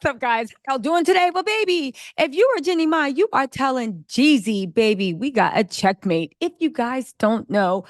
What's up, guys? How y'all doing today? Well, baby, if you are Jeannie Mai, you are telling Jeezy, baby, we got a checkmate. If you guys don't know,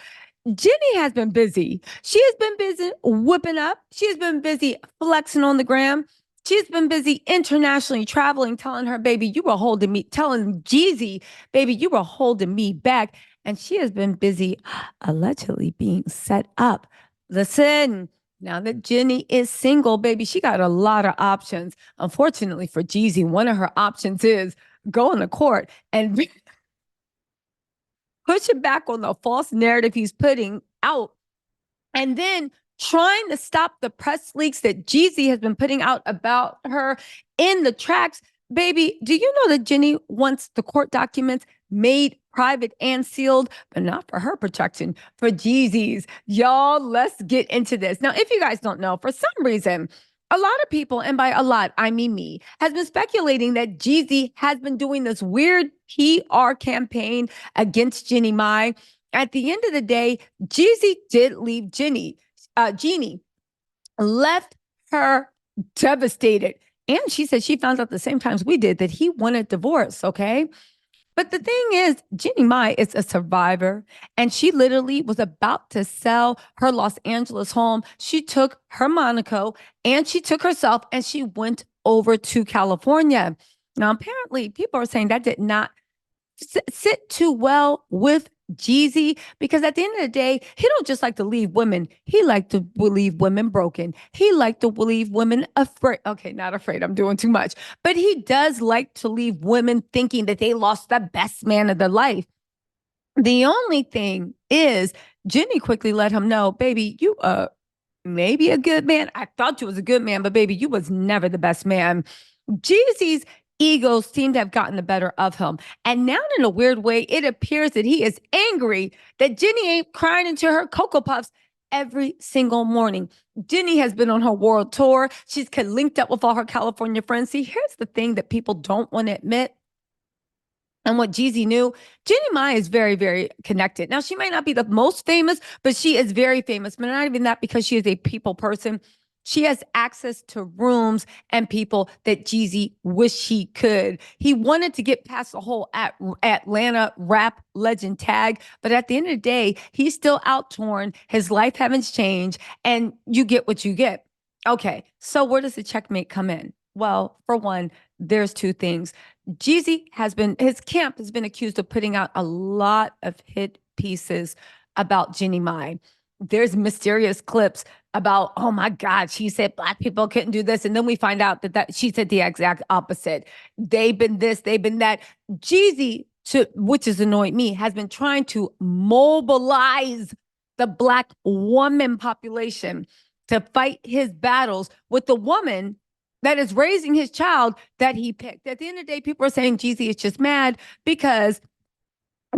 Jenny has been busy. She has been busy whipping up. She has been busy flexing on the gram. She's been busy internationally traveling, telling her, baby, you were holding me, telling Jeezy, baby, you were holding me back. And she has been busy allegedly being set up. Listen, now that Jenny is single, baby, she got a lot of options. Unfortunately for Jeezy, one of her options is going to court and pushing back on the false narrative he's putting out, and then trying to stop the press leaks that Jeezy has been putting out about her in the tracks. Baby, do you know that Jenny wants the court documents made private and sealed, but not for her protection, for Jeezy's? Y'all, let's get into this. Now, if you guys don't know, for some reason, a lot of people, and by a lot, I mean me, has been speculating that Jeezy has been doing this weird PR campaign against Jeannie Mai. At the end of the day, Jeezy did leave Jeannie left her devastated. And she said she found out the same times we did that he wanted divorce, okay? But the thing is, Jeannie Mai is a survivor, and she literally was about to sell her Los Angeles home. She took her Monaco and she took herself and she went over to California. Now, apparently, people are saying that did not sit too well with Jeezy, because at the end of the day, he don't just like to leave women. He liked to leave women broken. He liked to leave women afraid. Okay, not afraid. I'm doing too much. But he does like to leave women thinking that they lost the best man of their life. The only thing is, Jenny quickly let him know, baby, you maybe a good man. I thought you was a good man, but baby, you was never the best man. Jeezy's ego seemed to have gotten the better of him. And now, in a weird way, it appears that he is angry that Jenny ain't crying into her Cocoa Puffs every single morning. Jenny has been on her world tour. She's linked up with all her California friends. See, here's the thing that people don't want to admit. And what Jeezy knew, Jeannie Mai is very, very connected. Now, she might not be the most famous, but she is very famous. But not even that, because she is a people person. She has access to rooms and people that Jeezy wish he could. He wanted to get past the whole Atlanta rap legend tag, but at the end of the day, he's still out touring. His life hasn't changed, and you get what you get. Okay, so where does the checkmate come in? Well, for one, there's two things. His camp has been accused of putting out a lot of hit pieces about Jeannie Mai. There's mysterious clips about, oh my God, she said Black people couldn't do this. And then we find out that she said the exact opposite. They've been this, they've been that. Jeezy, which has annoyed me, has been trying to mobilize the Black woman population to fight his battles with the woman that is raising his child that he picked. At the end of the day, people are saying Jeezy is just mad because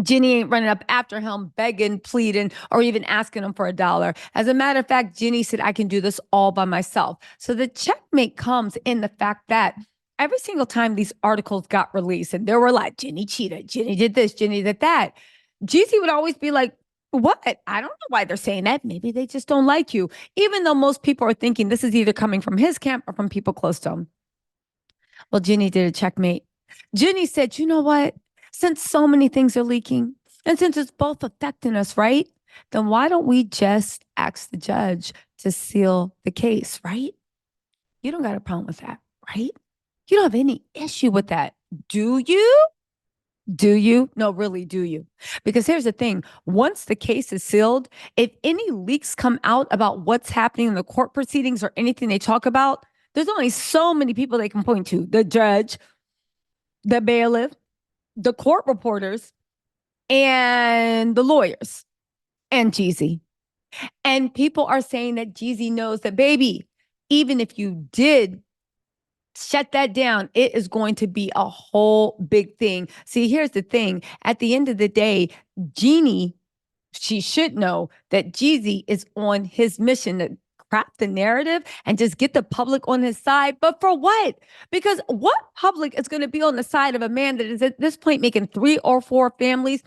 Jenny ain't running up after him, begging, pleading, or even asking him for $1. As a matter of fact, Jenny said, I can do this all by myself. So the checkmate comes in the fact that every single time these articles got released, and there were like, Jenny cheated, Jenny did this, Jenny did that, Jeezy would always be like, what? I don't know why they're saying that. Maybe they just don't like you. Even though most people are thinking this is either coming from his camp or from people close to him. Well, Jenny did a checkmate. Jenny said, you know what? Since so many things are leaking, and since it's both affecting us, right? Then why don't we just ask the judge to seal the case, right? You don't got a problem with that, right? You don't have any issue with that, do you? Do you? No, really, do you? Because here's the thing. Once the case is sealed, if any leaks come out about what's happening in the court proceedings or anything they talk about, there's only so many people they can point to. The judge, the bailiff, the court reporters, and the lawyers, and Jeezy. And people are saying that Jeezy knows that, baby, even if you did shut that down, it is going to be a whole big thing. See, here's the thing. At the end of the day, Jeannie, she should know that Jeezy is on his mission to craft the narrative and just get the public on his side. But for what? Because what public is going to be on the side of a man that is at this point making 3 or 4 families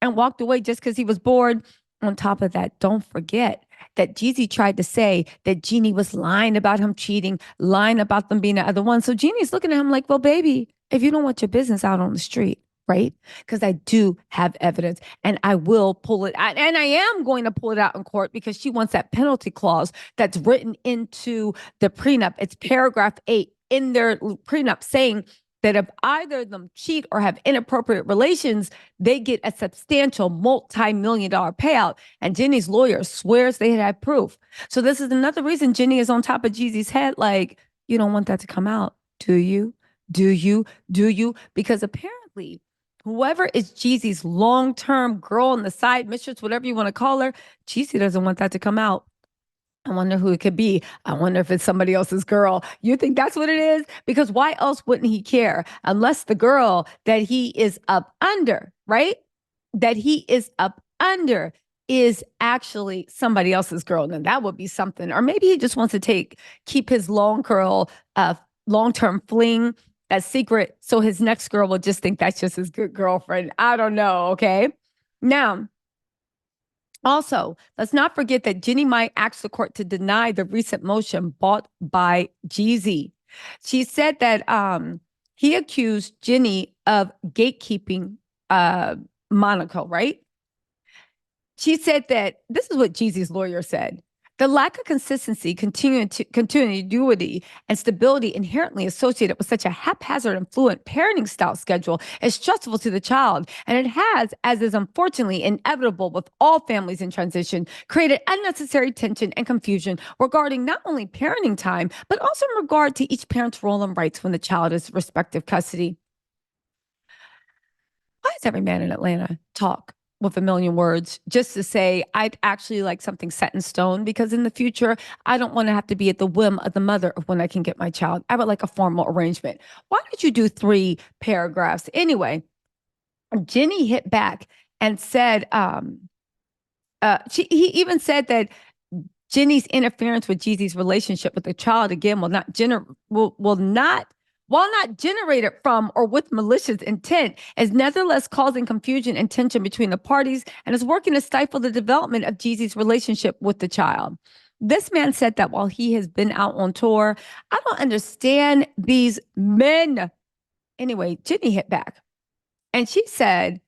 and walked away just because he was bored? On top of that, don't forget that Jeezy tried to say that Jeannie was lying about him cheating, lying about them being the other one. So Jeannie's looking at him like, well, baby, if you don't want your business out on the street, right? Because I do have evidence and I will pull it out. And I am going to pull it out in court because she wants that penalty clause that's written into the prenup. It's paragraph 8 in their prenup saying that if either of them cheat or have inappropriate relations, they get a substantial multi-million-dollar payout. And Jenny's lawyer swears they had proof. So this is another reason Jenny is on top of Jeezy's head. Like, you don't want that to come out, do you? Do you? Do you? Because apparently, whoever is Jeezy's long-term girl on the side, mistress, whatever you want to call her, Jeezy doesn't want that to come out. I wonder who it could be. I wonder if it's somebody else's girl. You think that's what it is? Because why else wouldn't he care? Unless the girl that he is up under, right? That he is up under is actually somebody else's girl. Now that would be something. Or maybe he just wants to keep his long-term fling a secret. So his next girl will just think that's just his good girlfriend. I don't know. Okay. Now, also, let's not forget that Jeannie might ask the court to deny the recent motion brought by Jeezy. She said that he accused Jeannie of gatekeeping Monaco, right? She said that this is what Jeezy's lawyer said. The lack of consistency, continuity, and stability inherently associated with such a haphazard and fluent parenting style schedule is stressful to the child. And it has, as is unfortunately inevitable with all families in transition, created unnecessary tension and confusion regarding not only parenting time, but also in regard to each parent's role and rights when the child is respective custody. Why does every man in Atlanta talk with a million words just to say, I'd actually like something set in stone? Because in the future, I don't want to have to be at the whim of the mother of when I can get my child. I would like a formal arrangement. Why did you do 3 paragraphs? Anyway, Jenny hit back and said, he even said that Jenny's interference with Jeezy's relationship with the child again will not while not generated from or with malicious intent, is nevertheless causing confusion and tension between the parties and is working to stifle the development of Jeezy's relationship with the child. This man said that while he has been out on tour, I don't understand these men. Anyway, Jenny hit back and she said,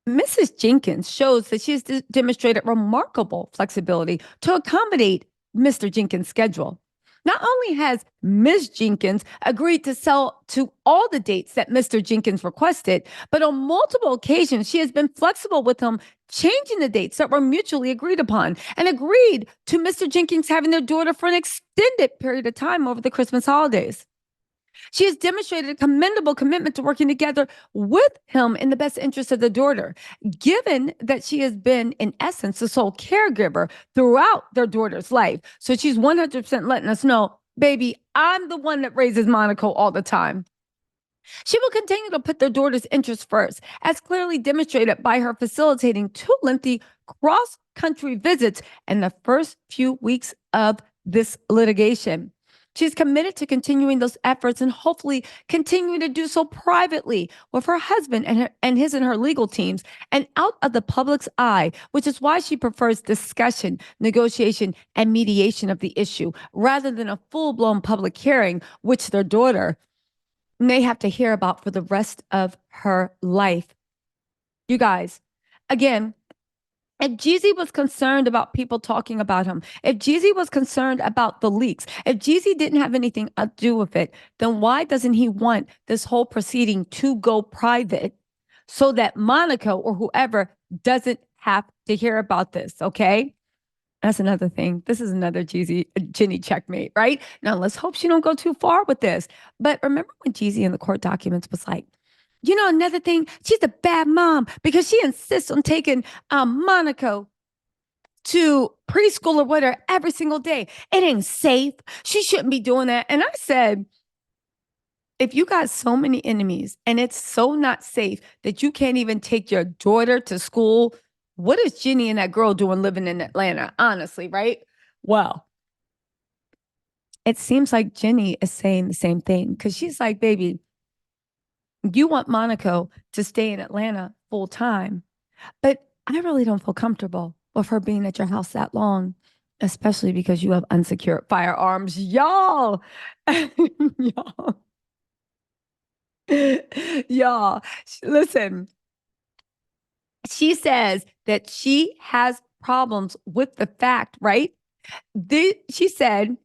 Mrs. Jenkins shows that she has demonstrated remarkable flexibility to accommodate Mr. Jenkins' schedule. Not only has Ms. Jenkins agreed to sell to all the dates that Mr. Jenkins requested, but on multiple occasions, she has been flexible with him, changing the dates that were mutually agreed upon and agreed to Mr. Jenkins having their daughter for an extended period of time over the Christmas holidays. She has demonstrated a commendable commitment to working together with him in the best interest of the daughter, given that she has been, in essence, the sole caregiver throughout their daughter's life. So she's 100% letting us know, baby, I'm the one that raises Monaco all the time. She will continue to put their daughter's interests first, as clearly demonstrated by her facilitating 2 lengthy cross-country visits in the first few weeks of this litigation. She's committed to continuing those efforts and hopefully continuing to do so privately with her husband and her legal teams and out of the public's eye, which is why she prefers discussion, negotiation, and mediation of the issue rather than a full-blown public hearing, which their daughter may have to hear about for the rest of her life. You guys, again, if Jeezy was concerned about people talking about him, if Jeezy was concerned about the leaks, if Jeezy didn't have anything to do with it, then why doesn't he want this whole proceeding to go private so that Monaco or whoever doesn't have to hear about this? Okay. That's another thing. This is another Jeannie checkmate, right? Now let's hope she don't go too far with this. But remember when Jeezy in the court documents was like, you know, another thing, she's a bad mom because she insists on taking Monaco to preschool or whatever every single day. It ain't safe. She shouldn't be doing that. And I said, if you got so many enemies and it's so not safe that you can't even take your daughter to school, what is Jeannie and that girl doing living in Atlanta? Honestly, right? Well, it seems like Jeannie is saying the same thing because she's like, baby, you want Monaco to stay in Atlanta full time, but I really don't feel comfortable of her being at your house that long, especially because you have unsecured firearms. Y'all, y'all, y'all, listen, she says that she has problems with the fact, right? She said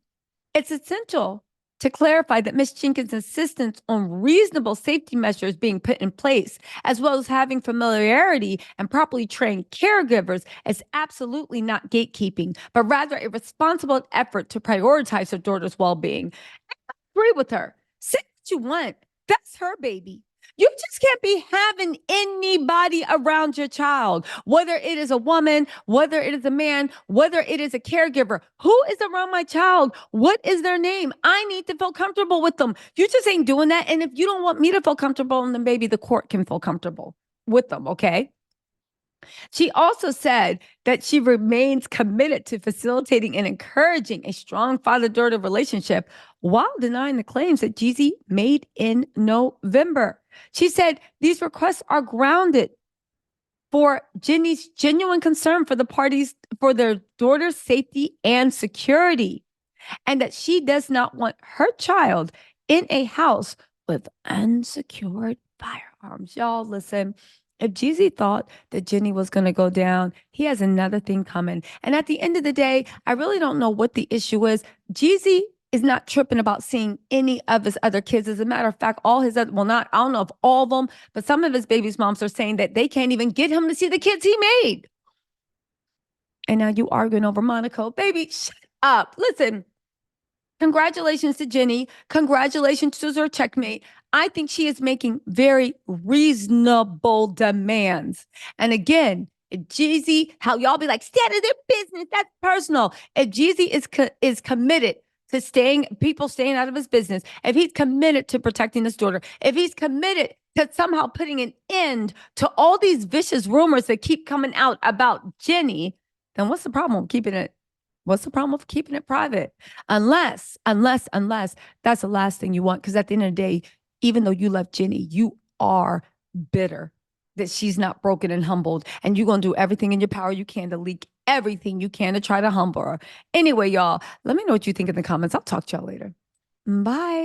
it's essential to clarify that Ms. Jenkins' insistence on reasonable safety measures being put in place, as well as having familiarity and properly trained caregivers, is absolutely not gatekeeping, but rather a responsible effort to prioritize her daughter's well being. Agree with her. Say what you want. That's her baby. You just can't be having anybody around your child, whether it is a woman, whether it is a man, whether it is a caregiver. Who is around my child? What is their name? I need to feel comfortable with them. You just ain't doing that. And if you don't want me to feel comfortable, then maybe the court can feel comfortable with them. Okay. She also said that she remains committed to facilitating and encouraging a strong father daughter relationship while denying the claims that Jeezy made in November. She said these requests are grounded for Jeannie's genuine concern for the parties, for their daughter's safety and security, and that she does not want her child in a house with unsecured firearms. Y'all, listen. If Jeezy thought that Jenny was going to go down, he has another thing coming. And at the end of the day, I really don't know what the issue is. Jeezy is not tripping about seeing any of his other kids. As a matter of fact, all his other, well, not, I don't know if all of them, but some of his baby's moms are saying that they can't even get him to see the kids he made. And now you arguing over Monaco. Baby, shut up. Listen, congratulations to Jenny. Congratulations to her checkmate. I think she is making very reasonable demands. And again, if Jeezy, how y'all be like, stay out of their business. That's personal. If Jeezy is committed to people staying out of his business, if he's committed to protecting his daughter, if he's committed to somehow putting an end to all these vicious rumors that keep coming out about Jenny, then what's the problem with keeping it? What's the problem with keeping it private? Unless that's the last thing you want. Because at the end of the day, even though you love Jenny, you are bitter that she's not broken and humbled. And you're going to do everything in your power you can to leak everything you can to try to humble her. Anyway, y'all, let me know what you think in the comments. I'll talk to y'all later. Bye.